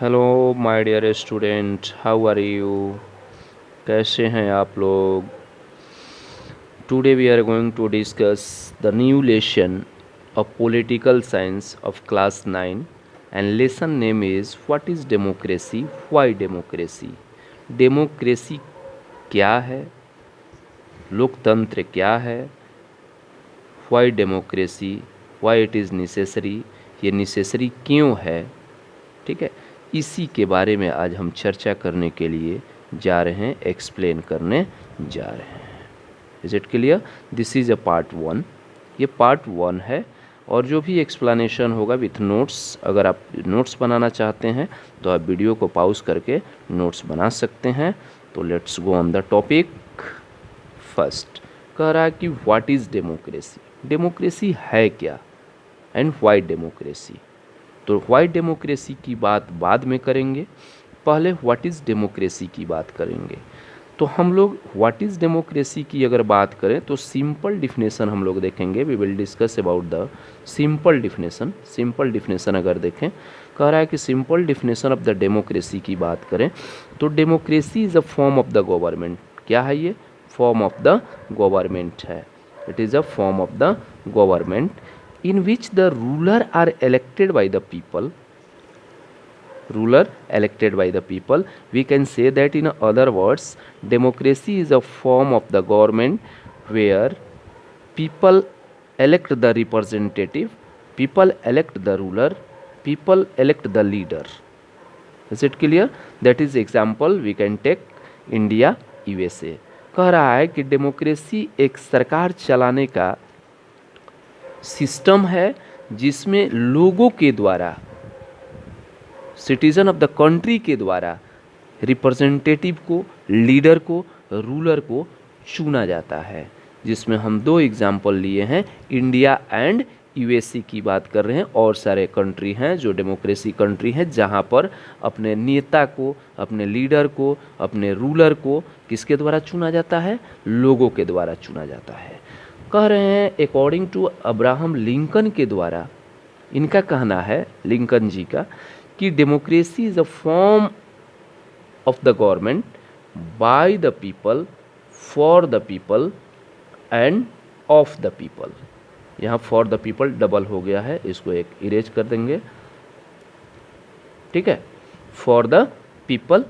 Hello my dear student, how are you? कैसे हैं आप लोग? Today we are going to discuss the new lesson of political science of class 9 and lesson name is what is democracy, why democracy. Democracy क्या है, लोकतंत्र क्या है, why democracy, why it is necessary, ये नेसेसरी क्यों है। ठीक है, इसी के बारे में आज हम चर्चा करने के लिए जा रहे हैं, एक्सप्लेन करने जा रहे हैं। Is it clear? This is a part 1। ये पार्ट 1 है और जो भी एक्सप्लेनेशन होगा विथ नोट्स, अगर आप नोट्स बनाना चाहते हैं तो आप वीडियो को पॉज करके नोट्स बना सकते हैं। तो let's go on the topic. First कह रहा है कि व्हाट इज़ डेमोक्रेसी, डेमोक्रेसी है क्या, एंड व्हाई डेमोक्रेसी। तो व्हाई डेमोक्रेसी की बात बाद में करेंगे, पहले व्हाट इज़ डेमोक्रेसी की बात करेंगे। तो हम लोग व्हाट इज़ डेमोक्रेसी की अगर बात करें तो सिंपल डिफिनेशन हम लोग देखेंगे। We will discuss about the simple definition. Simple definition अगर देखें, कह रहा है कि simple definition of the democracy की बात करें तो democracy is a form of the government. क्या है ये? फॉर्म ऑफ द गवर्नमेंट है। It is a form of the government in which the ruler are elected by the people. Ruler elected by the people, we can say that in other words democracy is a form of the government where people elect the representative, people elect the ruler, people elect the leader. Is it clear? That is example we can take India, USA। कह रहा है कि democracy एक सरकार चलाने का system है जिसमें लोगों के द्वारा, सिटीजन ऑफ द कंट्री के द्वारा रिप्रेजेंटेटिव को, लीडर को, रूलर को चुना जाता है। जिसमें हम दो एग्जाम्पल लिए हैं, इंडिया एंड यूएसए की बात कर रहे हैं। और सारे कंट्री हैं जो डेमोक्रेसी कंट्री हैं जहां पर अपने नेता को, अपने लीडर को, अपने रूलर को किसके द्वारा चुना जाता है? लोगों के द्वारा चुना जाता है। कह रहे हैं अकॉर्डिंग टू अब्राहम लिंकन के द्वारा, इनका कहना है, लिंकन जी का, कि democracy is a form of the government by the people, for the people end of the people. यहाँ फॉर द पीपल डबल हो गया है, इसको एक इरेज कर देंगे। ठीक है, for the people.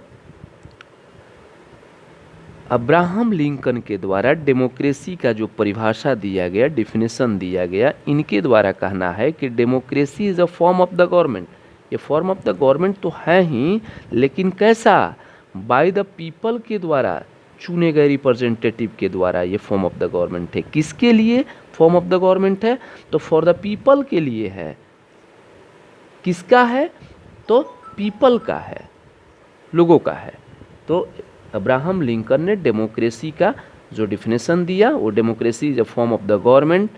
Abraham Lincoln के द्वारा डेमोक्रेसी का जो परिभाषा दिया गया, डिफिनेशन दिया गया, इनके द्वारा कहना है कि democracy is a form of the government. ये फॉर्म ऑफ द गवर्नमेंट तो है ही, लेकिन कैसा? बाय द पीपल के द्वारा चुने गए रिप्रेजेंटेटिव के द्वारा ये फॉर्म ऑफ द गवर्नमेंट है। किसके लिए फॉर्म ऑफ द गवर्नमेंट है? तो फॉर द पीपल के लिए है। किसका है? तो पीपल का है, लोगों का है। तो अब्राहम लिंकन ने डेमोक्रेसी का जो डिफिनेशन दिया, वो democracy is a form of the government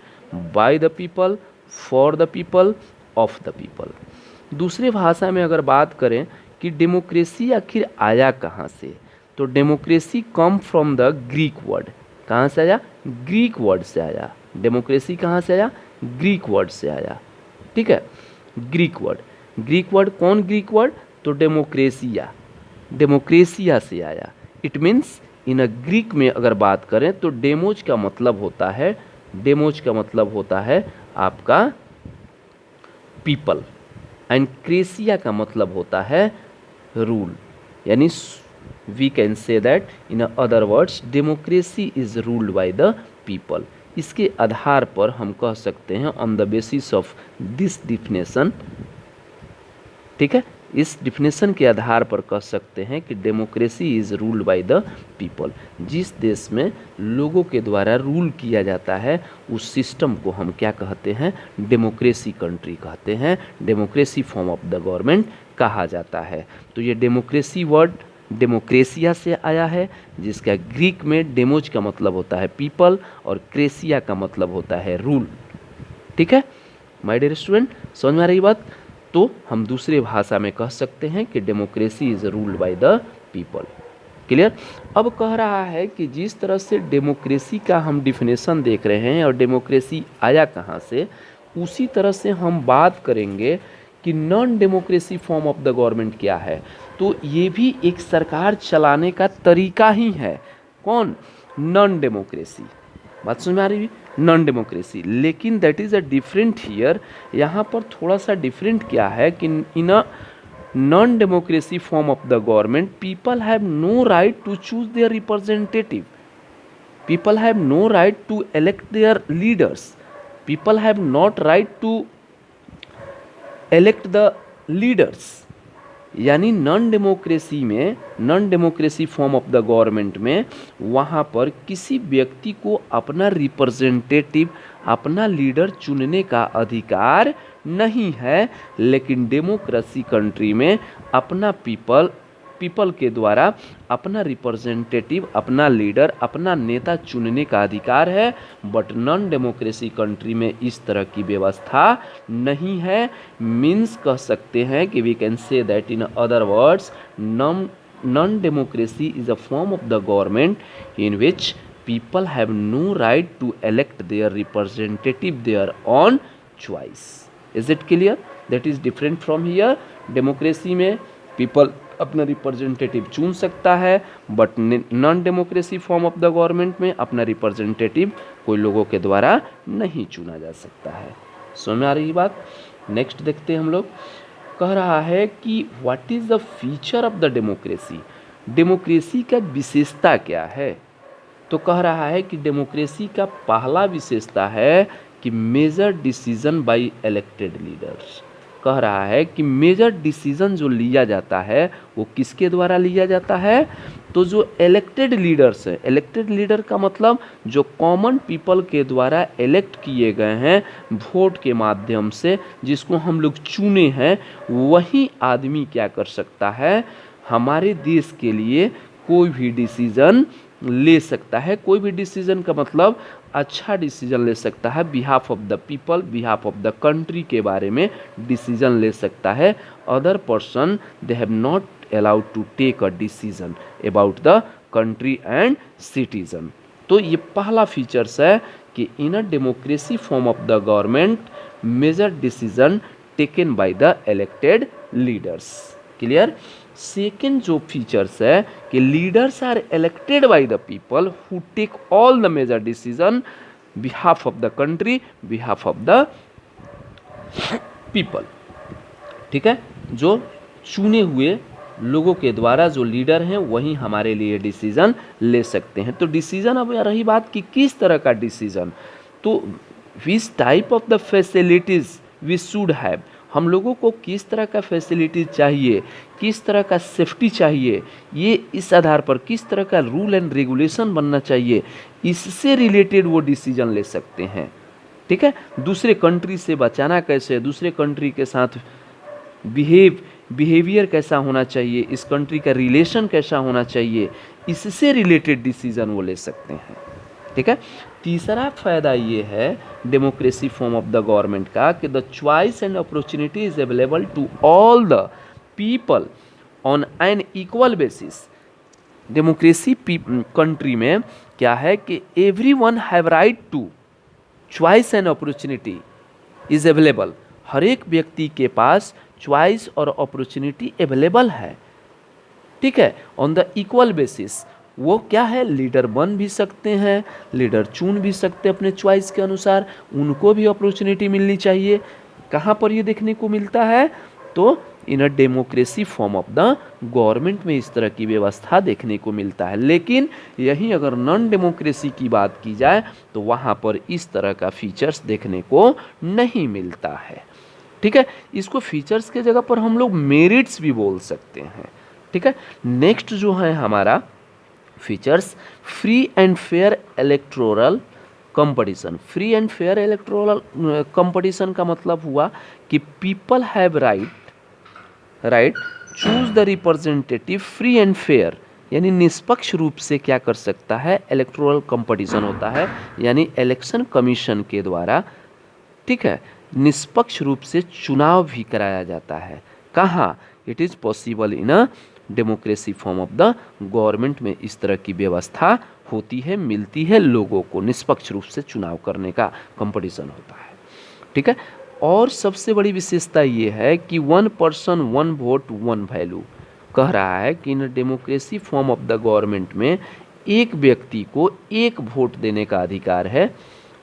by the people, for the people, of the people. दूसरे भाषा में अगर बात करें कि डेमोक्रेसी आखिर आया कहाँ से, तो democracy come from the Greek word. कहाँ से आया? ग्रीक वर्ड से आया। डेमोक्रेसी कहाँ से आया? ग्रीक वर्ड से आया। ठीक है, ग्रीक वर्ड। ग्रीक वर्ड कौन ग्रीक वर्ड? तो डेमोक्रेसिया, डेमोक्रेसिया से आया। It means in a Greek में अगर बात करें तो डेमोज का मतलब होता है, डेमोज का मतलब होता है आपका पीपल, एंड क्रेसिया का मतलब होता है रूल। यानी we can say that in other words democracy is ruled by the people. इसके आधार पर हम कह सकते हैं on the basis of this definition, ठीक है, इस डिफिनेशन के आधार पर कह सकते हैं कि democracy is ruled by the people. जिस देश में लोगों के द्वारा रूल किया जाता है उस सिस्टम को हम क्या कहते हैं? डेमोक्रेसी कंट्री कहते हैं, democracy form of the government कहा जाता है। तो ये डेमोक्रेसी वर्ड डेमोक्रेसिया से आया है, जिसका ग्रीक में डेमोज का मतलब होता है पीपल और क्रेसिया का मतलब होता है रूल। ठीक है माय डियर स्टूडेंट, समझ में आ रही बात? तो हम दूसरे भाषा में कह सकते हैं कि democracy is ruled by the people. Clear? अब कह रहा है कि जिस तरह से डेमोक्रेसी का हम डिफिनेशन देख रहे हैं और डेमोक्रेसी आया कहाँ से, उसी तरह से हम बात करेंगे कि non democracy form of the government क्या है, तो ये भी एक सरकार चलाने का तरीका ही है। कौन? Non democracy. बात समझ में आ रही है? Non democracy. लेकिन that is a different here, यहाँ पर थोड़ा सा डिफरेंट क्या है कि in a non democracy form of the government people have no right to choose their representative, people have no right to elect their leaders, people have not right to elect the leaders। यानी non democracy में, non democracy form of the government में वहाँ पर किसी व्यक्ति को अपना representative, अपना लीडर चुनने का अधिकार नहीं है। लेकिन डेमोक्रेसी कंट्री में अपना पीपल के द्वारा अपना रिप्रेजेंटेटिव, अपना लीडर, अपना नेता चुनने का अधिकार है। बट नॉन डेमोक्रेसी कंट्री में इस तरह की व्यवस्था नहीं है। मीन्स कह सकते हैं कि we can say that in other words non democracy is a form of the government in which people have no right to elect their representative their own choice। is it clear? that is different from here। Democracy में people अपना representative चुन सकता है, but non democracy form of the government में अपना representative कोई लोगों के द्वारा नहीं चुना जा सकता है। समझ में आ रही बात? नेक्स्ट देखते हैं हम लोग। कह रहा है कि what is the feature of the democracy, democracy का विशेषता क्या है। तो कह रहा है कि डेमोक्रेसी का पहला विशेषता है कि major decision by elected leaders. कह रहा है कि मेजर डिसीजन जो लिया जाता है वो किसके द्वारा लिया जाता है, तो जो इलेक्टेड लीडर्स हैं। इलेक्टेड लीडर का मतलब जो कॉमन पीपल के द्वारा इलेक्ट किए गए हैं वोट के माध्यम से, जिसको हम लोग चुने हैं, वही आदमी क्या कर सकता है, हमारे देश के लिए कोई भी डिसीजन ले सकता है। कोई भी डिसीजन का मतलब अच्छा डिसीजन ले सकता है, behalf of the people, behalf of the country के बारे में डिसीजन ले सकता है। Other person they have not allowed to take a decision about the country and citizen. तो ये पहला फीचर्स है कि in a democracy form of the government major decision taken by the elected leaders. Clear? Second जो features है कि leaders are elected by the people who take all the major decision behalf of the country, behalf of the people. ठीक है? जो चुने हुए लोगों के द्वारा जो लीडर हैं वही हमारे लिए डिसीजन ले सकते हैं। तो डिसीजन, अब रही बात कि किस तरह का डिसीजन, तो which type of the facilities we should have, हम लोगों को किस तरह का फैसिलिटी चाहिए, किस तरह का सेफ्टी चाहिए, ये इस आधार पर किस तरह का रूल एंड रेगुलेशन बनना चाहिए, इससे रिलेटेड वो डिसीजन ले सकते हैं। ठीक है? दूसरे कंट्री से बचाना कैसे, दूसरे कंट्री के साथ बिहेवियर कैसा होना चाहिए, इस कंट्री का रिलेशन कैसा होना चाहिए, इससे रिलेटेड डिसीजन वो ले सकते हैं। ठीक है? तीसरा फायदा ये है democracy form of the government का कि the choice and opportunity is available to all the people on an equal basis. Democracy country में क्या है कि everyone have right to choice and opportunity is available. हर एक व्यक्ति के पास चॉइस और अपॉर्चुनिटी अवेलेबल है। ठीक है? ऑन द इक्वल बेसिस वो क्या है, लीडर बन भी सकते हैं, लीडर चुन भी सकते हैं अपने चॉइस के अनुसार, उनको भी अपॉर्चुनिटी मिलनी चाहिए। कहाँ पर ये देखने को मिलता है, तो in a democracy form of the government में इस तरह की व्यवस्था देखने को मिलता है। लेकिन यहीं अगर नॉन डेमोक्रेसी की बात की जाए तो वहाँ पर इस तरह का फीचर्स देखने को नहीं मिलता है। ठीक है? इसको फीचर्स के जगह पर हम लोग मेरिट्स भी बोल सकते हैं। ठीक है? नेक्स्ट जो है हमारा features, free and fair electoral competition. Free and fair electoral competition का मतलब हुआ कि people have right choose the representative free and fair, यानी निष्पक्ष रूप से क्या कर सकता है, इलेक्टोरल कंपटीशन होता है, यानी इलेक्शन कमीशन के द्वारा, ठीक है, निष्पक्ष रूप से चुनाव भी कराया जाता है। कहाँ? It is possible in a democracy form of the government में इस तरह की व्यवस्था होती है, मिलती है लोगों को, निष्पक्ष रूप से चुनाव करने का कंपटीशन होता है। ठीक है? और सबसे बड़ी विशेषता ये है कि 1 पर्सन 1 वोट 1 वैल्यू कह रहा है कि in democracy form of the government में एक व्यक्ति को एक वोट देने का अधिकार है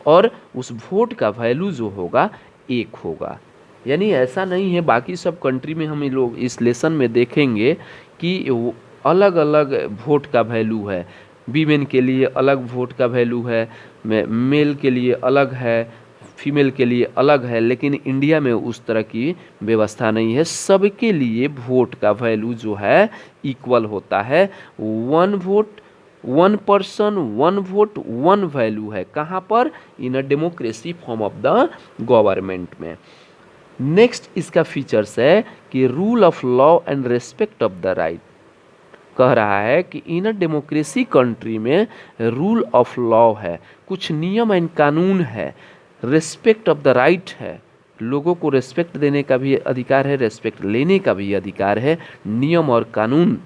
और उस वोट का वैल्यू जो होगा एक होगा। यानी ऐसा नहीं है, बाकी सब कंट्री में हम लोग इस लेसन में देखेंगे कि अलग अलग वोट का वैल्यू है। वीमेन के लिए अलग वोट का वैल्यू है, मेल के लिए अलग है, फीमेल के लिए अलग है, लेकिन इंडिया में उस तरह की व्यवस्था नहीं है। सबके लिए वोट का वैल्यू जो है इक्वल होता है। 1 वोट 1 पर्सन 1 वोट 1 वैल्यू है। कहाँ पर? In a democracy form of the government में। नेक्स्ट इसका फीचर्स है कि rule of law and respect of the right. कह रहा है कि इन अ डेमोक्रेसी कंट्री में रूल ऑफ लॉ है, कुछ नियम एंड कानून है, रेस्पेक्ट ऑफ द राइट है, लोगों को रेस्पेक्ट देने का भी अधिकार है, रेस्पेक्ट लेने का भी अधिकार है, नियम और कानून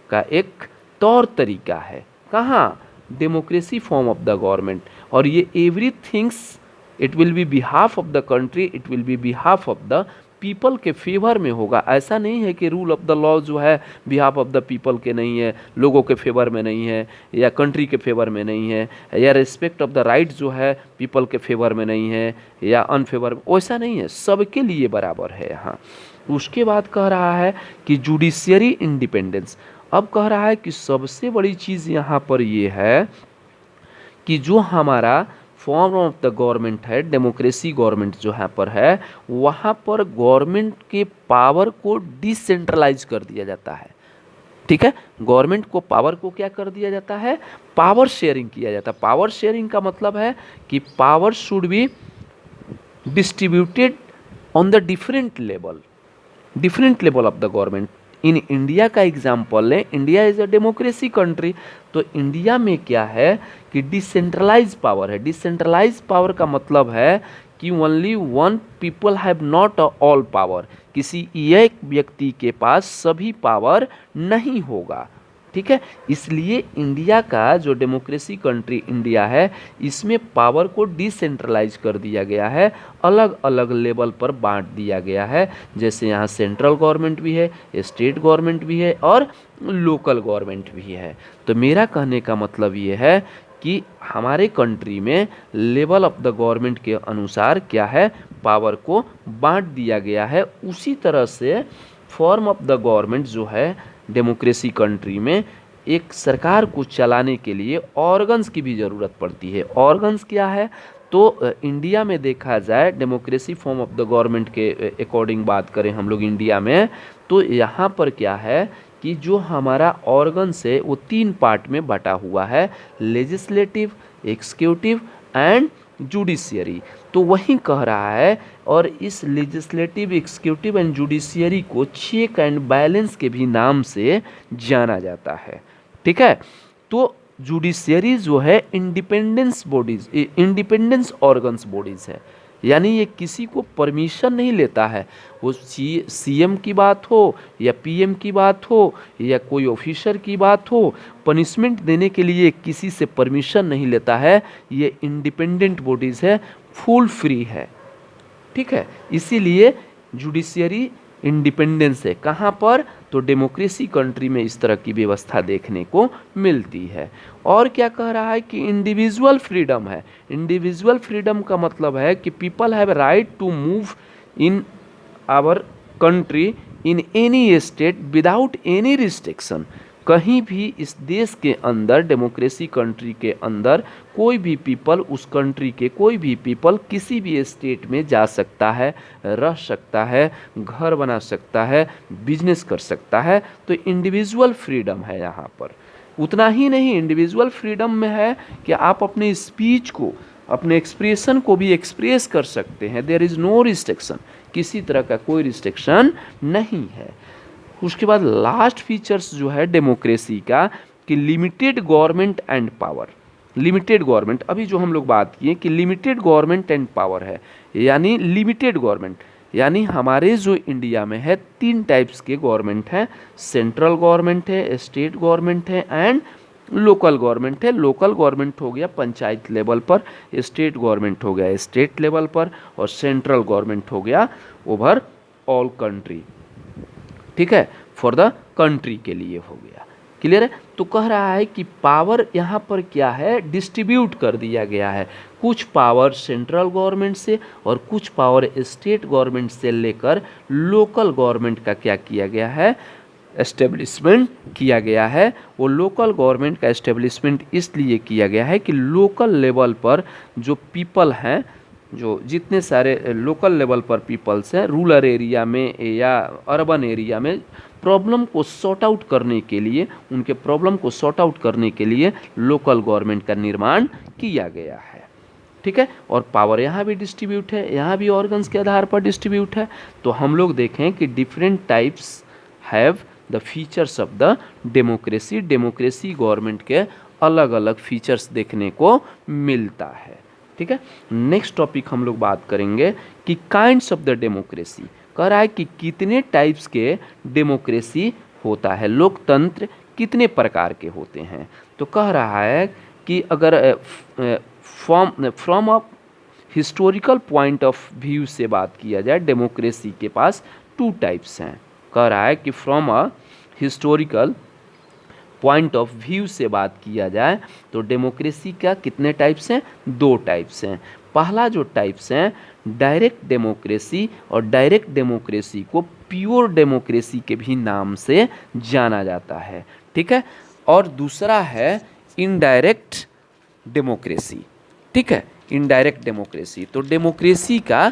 का एक तौर तरीका है। कहाँ? Democracy form of the government. और ये every things it will be behalf of the country, it will be behalf of the people के फेवर में होगा। ऐसा नहीं है कि रूल ऑफ द लॉ जो है बिहाफ ऑफ द पीपल के नहीं है, लोगों के फेवर में नहीं है, या कंट्री के फेवर में नहीं है, या रिस्पेक्ट ऑफ द राइट जो है पीपल के फेवर में नहीं है या अनफेवर में, वैसा नहीं है, सबके लिए बराबर है यहाँ। उसके बाद कह रहा है कि जुडिशियरी इंडिपेंडेंस। अब कह रहा है कि सबसे बड़ी चीज़ यहाँ पर ये है कि जो हमारा फॉर्म ऑफ द गवर्नमेंट है, डेमोक्रेसी गवर्नमेंट जो यहाँ पर है, वहाँ पर गवर्नमेंट के पावर को डिसेंट्रलाइज कर दिया जाता है। ठीक है, गवर्नमेंट को पावर को क्या कर दिया जाता है? पावर शेयरिंग किया जाता है। पावर शेयरिंग का मतलब है कि power should be distributed on the different level of the government. In India का एग्जाम्पल लें, India is a democracy country, तो इंडिया में क्या है कि डिसेंट्रलाइज पावर है। डिसेंट्रलाइज पावर का मतलब है कि only one people have not all power, किसी एक व्यक्ति के पास सभी पावर नहीं होगा। ठीक है, इसलिए इंडिया का जो डेमोक्रेसी कंट्री इंडिया है, इसमें पावर को डिसेंट्रलाइज कर दिया गया है, अलग अलग लेवल पर बांट दिया गया है। जैसे यहाँ सेंट्रल गवर्नमेंट भी है, स्टेट गवर्नमेंट भी है और लोकल गवर्नमेंट भी है। तो मेरा कहने का मतलब ये है कि हमारे कंट्री में लेवल ऑफ द गवर्नमेंट के अनुसार क्या है, पावर को बांट दिया गया है। उसी तरह से फॉर्म ऑफ द गवर्नमेंट जो है डेमोक्रेसी कंट्री में, एक सरकार को चलाने के लिए ऑर्गन्स की भी ज़रूरत पड़ती है। ऑर्गन्स क्या है? तो इंडिया में देखा जाए democracy form of the government के अकॉर्डिंग बात करें हम लोग इंडिया में, तो यहाँ पर क्या है कि जो हमारा ऑर्गन्स है वो 3 पार्ट में बटा हुआ है, लेजिस्लेटिव, एग्जीक्यूटिव एंड जुडिशियरी। तो वही कह रहा है, और इस लेजिस्लेटिव, एग्जीक्यूटिव एंड जुडिशियरी को चेक एंड बैलेंस के भी नाम से जाना जाता है। ठीक है, तो जुडिशियरी जो है इंडिपेंडेंस ऑर्गन्स बॉडीज है, यानी ये किसी को परमिशन नहीं लेता है। वो सीएम की बात हो या पीएम की बात हो या कोई ऑफिसर की बात हो, पनिशमेंट देने के लिए किसी से परमिशन नहीं लेता है। ये इंडिपेंडेंट बॉडीज़ है, फुल फ्री है। ठीक है, इसीलिए जुडिशियरी इंडिपेंडेंस है। कहाँ पर? तो डेमोक्रेसी कंट्री में इस तरह की व्यवस्था देखने को मिलती है। और क्या कह रहा है कि इंडिविजुअल फ्रीडम है। इंडिविजुअल फ्रीडम का मतलब है कि people have right to move in our country in any state without any restriction. कहीं भी इस देश के अंदर, डेमोक्रेसी कंट्री के अंदर, कोई भी पीपल, उस कंट्री के कोई भी पीपल किसी भी स्टेट में जा सकता है, रह सकता है, घर बना सकता है, बिजनेस कर सकता है। तो इंडिविजुअल फ्रीडम है यहाँ पर। उतना ही नहीं, इंडिविजुअल फ्रीडम में है कि आप अपने स्पीच को, अपने एक्सप्रेशन को भी एक्सप्रेस कर सकते हैं। देयर इज़ नो रिस्ट्रिक्शन, किसी तरह का कोई रिस्ट्रिक्शन नहीं है। उसके बाद लास्ट फीचर्स जो है डेमोक्रेसी का कि limited government and power. Limited government, अभी जो हम लोग बात किए कि लिमिटेड गवर्नमेंट एंड पावर है, यानी लिमिटेड गवर्नमेंट, यानी हमारे जो इंडिया में है 3 टाइप्स के गवर्नमेंट हैं, सेंट्रल गवर्नमेंट है, स्टेट गवर्नमेंट है एंड लोकल गवर्नमेंट है। लोकल गवर्नमेंट हो गया पंचायत लेवल पर, स्टेट गवर्नमेंट हो गया स्टेट लेवल पर, और सेंट्रल गवर्नमेंट हो गया ओवर ऑल कंट्री। ठीक है, फॉर द कंट्री के लिए हो गया। क्लियर है। तो कह रहा है कि पावर यहाँ पर क्या है, डिस्ट्रीब्यूट कर दिया गया है। कुछ पावर सेंट्रल गवर्नमेंट से और कुछ पावर स्टेट गवर्नमेंट से लेकर लोकल गवर्नमेंट का क्या किया गया है, एस्टेब्लिशमेंट किया गया है। वो लोकल गवर्नमेंट का एस्टेब्लिशमेंट इसलिए किया गया है कि लोकल लेवल पर जो पीपल हैं, जो जितने सारे लोकल लेवल पर पीपल्स हैं, रूरल एरिया में या अर्बन एरिया में, प्रॉब्लम को सॉर्ट आउट करने के लिए, उनके प्रॉब्लम को सॉर्ट आउट करने के लिए लोकल गवर्नमेंट का निर्माण किया गया है। ठीक है, और पावर यहाँ भी डिस्ट्रीब्यूट है, यहाँ भी ऑर्गन्स के आधार पर डिस्ट्रीब्यूट है। तो हम लोग देखें कि different types have the features of the democracy. Democracy government के अलग अलग फीचर्स देखने को मिलता है। ठीक है, नेक्स्ट टॉपिक हम लोग बात करेंगे कि काइंड्स ऑफ द डेमोक्रेसी। कह रहा है कि कितने टाइप्स के डेमोक्रेसी होता है, लोकतंत्र कितने प्रकार के होते हैं। तो कह रहा है कि अगर from a historical point of view से बात किया जाए, डेमोक्रेसी के पास टू टाइप्स हैं। कह रहा है कि from a historical point of view से बात किया जाए तो डेमोक्रेसी का कितने टाइप्स हैं, दो टाइप्स हैं। पहला जो टाइप्स हैं डायरेक्ट डेमोक्रेसी, और डायरेक्ट डेमोक्रेसी को प्योर डेमोक्रेसी के भी नाम से जाना जाता है। ठीक है, और दूसरा है इनडायरेक्ट डेमोक्रेसी। ठीक है, इनडायरेक्ट डेमोक्रेसी। तो डेमोक्रेसी का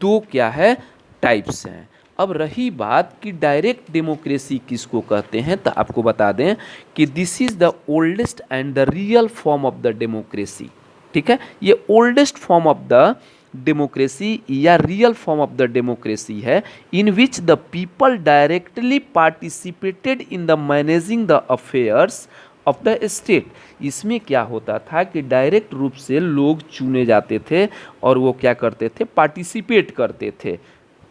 दो क्या है, टाइप्स हैं। अब रही बात कि डायरेक्ट डेमोक्रेसी किसको कहते हैं, तो आपको बता दें कि this is the oldest and the real form of the democracy. ठीक है, ये oldest form of the democracy या real form of the democracy है, in which the people directly participated in the managing the affairs of the state. इसमें क्या होता था कि डायरेक्ट रूप से लोग चुने जाते थे और वो क्या करते थे, पार्टिसिपेट करते थे।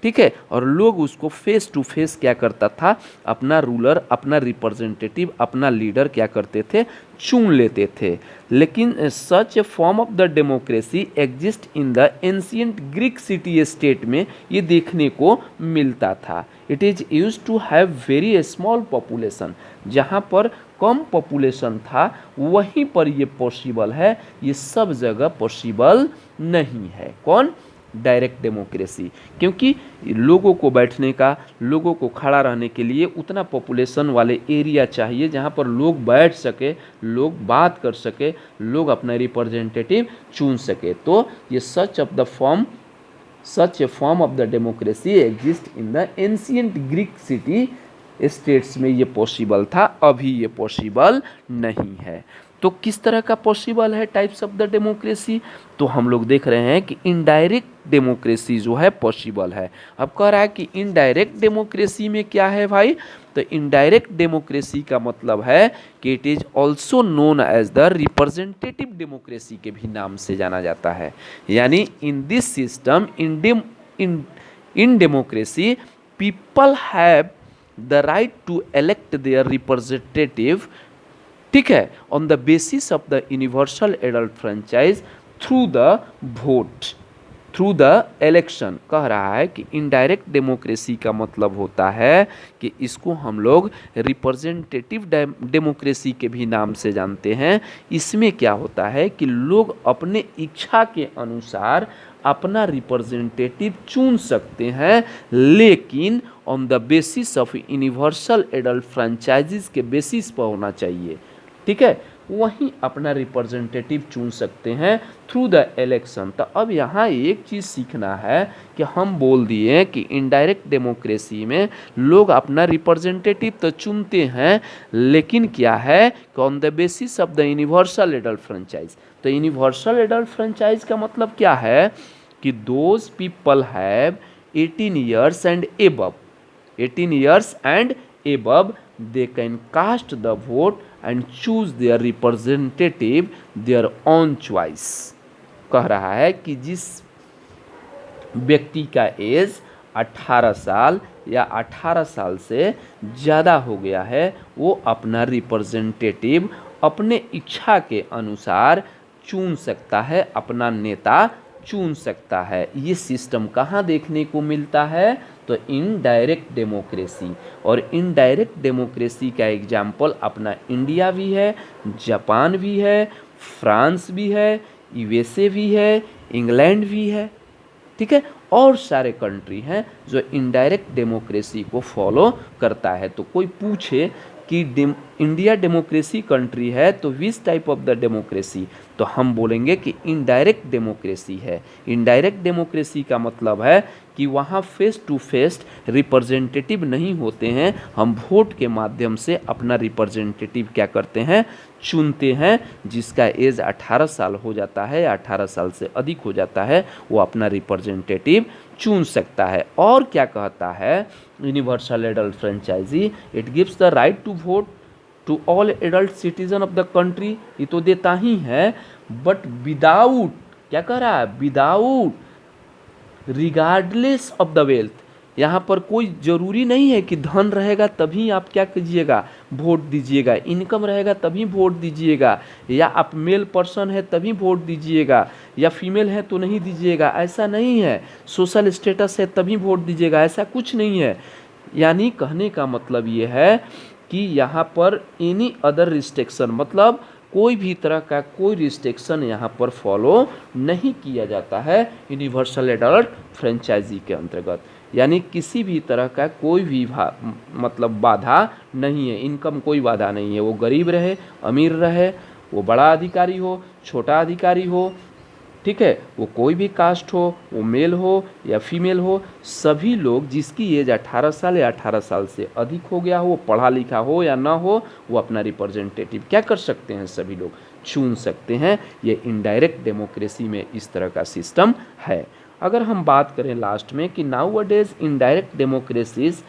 ठीक है, और लोग उसको फेस टू फेस क्या करता था, अपना रूलर, अपना रिप्रेजेंटेटिव, अपना लीडर क्या करते थे, चुन लेते थे। लेकिन such a form of the democracy exist in the ancient Greek city state में ये देखने को मिलता था। It is use to have very small population, जहाँ पर कम पॉपुलेशन था वहीं पर ये पॉसिबल है, ये सब जगह पॉसिबल नहीं है। कौन, डायरेक्ट डेमोक्रेसी, क्योंकि लोगों को बैठने का, लोगों को खड़ा रहने के लिए उतना पॉपुलेशन वाले एरिया चाहिए जहाँ पर लोग बैठ सके, लोग बात कर सके, लोग अपना रिप्रेजेंटेटिव चुन सके। तो ये such a form of the democracy exist in the ancient Greek city states में ये पॉसिबल था, अभी ये पॉसिबल नहीं है। तो किस तरह का पॉसिबल है टाइप्स ऑफ द डेमोक्रेसी, तो हम लोग देख रहे हैं कि इनडायरेक्ट डेमोक्रेसी जो है पॉसिबल है। अब कह रहा है कि इनडायरेक्ट डेमोक्रेसी में क्या है भाई, तो इनडायरेक्ट डेमोक्रेसी का मतलब है कि it is also known as the representative democracy के भी नाम से जाना जाता है। यानी in this system, in democracy people have the right to elect their representative, ठीक है, on the basis of the universal adult franchise through the vote, through the election. कह रहा है कि इनडायरेक्ट डेमोक्रेसी का मतलब होता है कि इसको हम लोग रिप्रेजेंटेटिव डेमोक्रेसी के भी नाम से जानते हैं। इसमें क्या होता है कि लोग अपने इच्छा के अनुसार अपना रिप्रेजेंटेटिव चुन सकते हैं, लेकिन on the basis of universal adult franchises के बेसिस पर होना चाहिए। ठीक है, वहीं अपना रिप्रेजेंटेटिव चुन सकते हैं थ्रू द इलेक्शन। तो अब यहाँ एक चीज़ सीखना है कि हम बोल दिए कि इनडायरेक्ट डेमोक्रेसी में लोग अपना रिप्रेजेंटेटिव तो चुनते हैं, लेकिन क्या है कि on the basis of the universal adult franchise. तो यूनिवर्सल एडल्ट फ्रेंचाइज का मतलब क्या है कि those people have 18 years and above, 18 years and above, they can cast the vote and choose their representative their own choice। कह रहा है कि जिस व्यक्ति का एज 18 साल या 18 साल से ज़्यादा हो गया है, वो अपना रिप्रेजेंटेटिव अपने इच्छा के अनुसार चुन सकता है, अपना नेता चुन सकता है। ये सिस्टम कहाँ देखने को मिलता है? तो इनडायरेक्ट डेमोक्रेसी। और इनडायरेक्ट डेमोक्रेसी का एग्जाम्पल अपना इंडिया भी है, जापान भी है, फ्रांस भी है, यूएसए भी है, इंग्लैंड भी है, ठीक है, और सारे कंट्री हैं जो इनडायरेक्ट डेमोक्रेसी को फॉलो करता है। तो कोई पूछे कि इंडिया डेमोक्रेसी कंट्री है तो which type of the democracy, तो हम बोलेंगे कि इनडायरेक्ट डेमोक्रेसी है। इनडायरेक्ट डेमोक्रेसी का मतलब है कि वहाँ फेस टू फेस रिप्रेजेंटेटिव नहीं होते हैं, हम वोट के माध्यम से अपना रिप्रेजेंटेटिव क्या करते हैं? चुनते हैं। जिसका एज 18 साल हो जाता है, 18 साल से अधिक हो जाता है, वो अपना रिप्रेजेंटेटिव चुन सकता है। और क्या कहता है universal adult franchise? It gives the right to vote to all adult citizen of the country. ये तो देता ही है, बट विदाउट, क्या कह रहा है? Without regardless of the wealth. यहाँ पर कोई ज़रूरी नहीं है कि धन रहेगा तभी आप क्या कीजिएगा? वोट दीजिएगा, इनकम रहेगा तभी वोट दीजिएगा, या आप मेल पर्सन है तभी वोट दीजिएगा, या फीमेल है तो नहीं दीजिएगा, ऐसा नहीं है। सोशल स्टेटस है तभी वोट दीजिएगा, ऐसा कुछ नहीं है। यानी कहने का मतलब ये है कि यहाँ पर एनी अदर रिस्ट्रिक्शन, मतलब कोई भी तरह का कोई रिस्ट्रिक्शन यहाँ पर फॉलो नहीं किया जाता है यूनिवर्सल एडल्ट फ्रेंचाइजी के अंतर्गत। यानी किसी भी तरह का कोई भी मतलब बाधा नहीं है, इनकम कोई बाधा नहीं है। वो गरीब रहे, अमीर रहे, वो बड़ा अधिकारी हो, छोटा अधिकारी हो, ठीक है, वो कोई भी कास्ट हो, वो मेल हो या फीमेल हो, सभी लोग जिसकी एज 18 साल या 18 साल से अधिक हो गया हो, पढ़ा लिखा हो या ना हो, वो अपना रिप्रेजेंटेटिव क्या कर सकते हैं? सभी लोग चुन सकते हैं। ये इनडायरेक्ट डेमोक्रेसी में इस तरह का सिस्टम है। अगर हम बात करें लास्ट में कि now days indirect democracies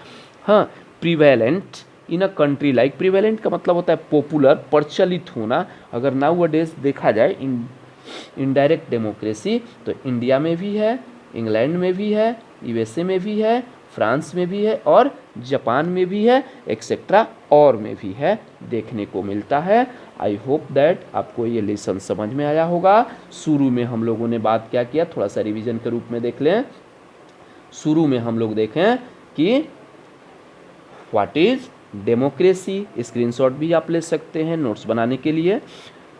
prevalent in a country like, prevalent का मतलब होता है पॉपुलर, प्रचलित होना। अगर नाउ डेज देखा जाए इनडायरेक्ट डेमोक्रेसी, तो इंडिया में भी है, इंग्लैंड में भी है, यूएसए में भी है, फ्रांस में भी है, और जापान में भी है, एक्सेट्रा और में भी है, देखने को मिलता है। आई होप दैट आपको ये लेसन समझ में आया होगा। शुरू में हम लोगों ने बात क्या किया, थोड़ा सा रिवीजन के रूप में देख लें। शुरू में हम लोग देखें कि व्हाट इज डेमोक्रेसी, स्क्रीनशॉट भी आप ले सकते हैं नोट्स बनाने के लिए।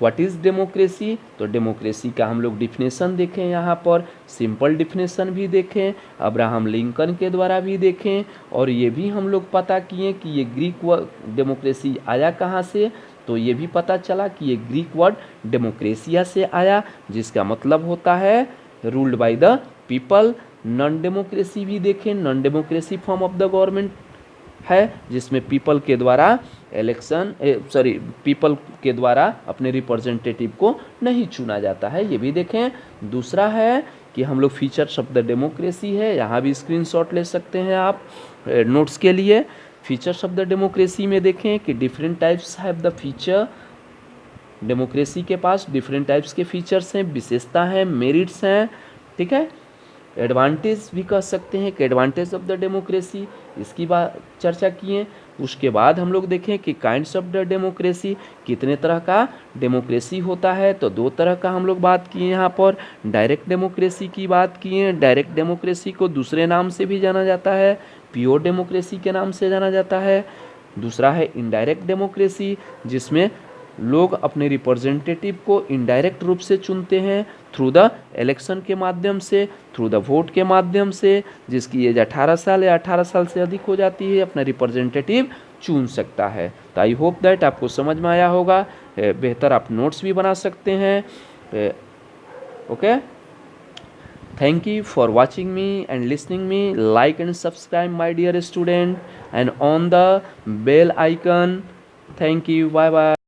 व्हाट इज़ डेमोक्रेसी, तो डेमोक्रेसी का हम लोग डिफिनेशन देखें, यहाँ पर सिंपल डिफिनेशन भी देखें, अब्राहम लिंकन के द्वारा भी देखें, और ये भी हम लोग पता किए कि ये ग्रीक वर्ड डेमोक्रेसी आया कहाँ से, तो ये भी पता चला कि ये ग्रीक वर्ड डेमोक्रेसिया से आया, जिसका मतलब होता है ruled by the people. Non democracy भी देखें, non democracy form of the government है, जिसमें पीपल के द्वारा पीपल के द्वारा अपने रिप्रेजेंटेटिव को नहीं चुना जाता है, ये भी देखें। दूसरा है कि हम लोग फीचर्स ऑफ द डेमोक्रेसी है, यहाँ भी स्क्रीनशॉट ले सकते हैं आप नोट्स के लिए। फीचर्स ऑफ द डेमोक्रेसी में देखें कि different types have the feature, democracy के पास डिफरेंट टाइप्स के फीचर्स हैं, विशेषता हैं, मेरिट्स हैं, ठीक है। एडवांटेज भी कह सकते हैं कि एडवांटेज ऑफ द डेमोक्रेसी, इसकी बात चर्चा किए। उसके बाद हम लोग देखें कि काइंड्स ऑफ द डेमोक्रेसी, कितने तरह का डेमोक्रेसी होता है, तो 2 तरह का हम लोग बात किए यहाँ पर। डायरेक्ट डेमोक्रेसी की बात किए, डायरेक्ट डेमोक्रेसी को दूसरे नाम से भी जाना जाता है, प्योर डेमोक्रेसी के नाम से जाना जाता है। दूसरा है इनडायरेक्ट डेमोक्रेसी, जिसमें लोग अपने रिप्रेजेंटेटिव को इनडायरेक्ट रूप से चुनते हैं, थ्रू द इलेक्शन के माध्यम से, थ्रू द वोट के माध्यम से। जिसकी एज 18 साल या 18 साल से अधिक हो जाती है, अपना रिप्रेजेंटेटिव चुन सकता है। तो आई होप दैट आपको समझ में आया होगा। बेहतर आप नोट्स भी बना सकते हैं। Okay, thank you for watching me and listening me. Like and subscribe my dear student, and on the bell icon. Thank you, bye bye.